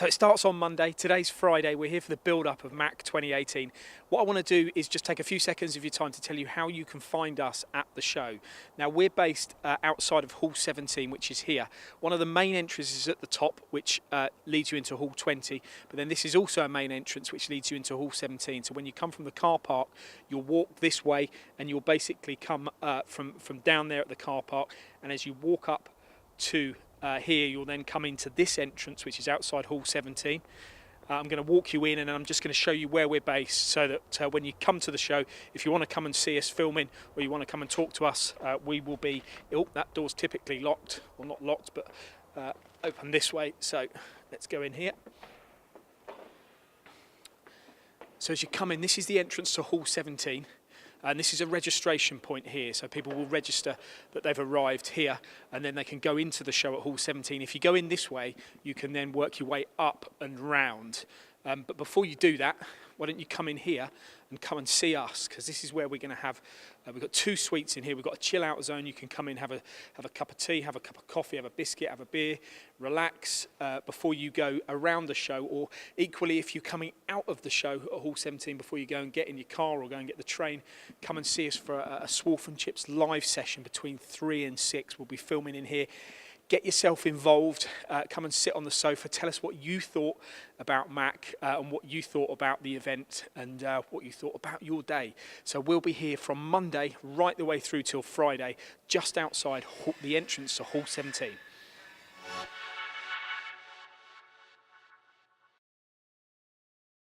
So it starts on Monday. Today's Friday. We're here for the build-up of MACH 2018. What I want to do is just take a few seconds of your time to tell you how you can find us at the show. Now, we're based outside of Hall 17, which is here. One of the main entrances is at the top, which leads you into Hall 20. But then this is also a main entrance, which leads you into Hall 17. So when you come from the car park, you'll walk this way, and you'll basically come from down there at the car park. And as you walk up to here, you'll then come into this entrance, which is outside Hall 17. I'm going to walk you in, and I'm just going to show you where we're based, so that when you come to the show, if you want to come and see us filming, or you want to come and talk to us, we will be. Oh, that door's typically locked, or not locked, but open this way. So let's go in here. So as you come in, this is the entrance to Hall 17. And this is a registration point here, so people will register that they've arrived here, and then they can go into the show at Hall 17. If you go in this way, you can then work your way up and round. But before you do that, why don't you come in here and come and see us, because this is where we're going to have, we've got two suites in here. We've got a chill out zone. You can come in, have a cup of tea, have a cup of coffee, have a biscuit, have a beer, relax before you go around the show. Or equally, if you're coming out of the show at Hall 17 before you go and get in your car or go and get the train, come and see us for a Swarf and Chips live session between 3 and 6. We'll be filming in here. Get yourself involved, come and sit on the sofa, tell us what you thought about MACH and what you thought about the event and what you thought about your day. So we'll be here from Monday right the way through till Friday, just outside the entrance to Hall 17.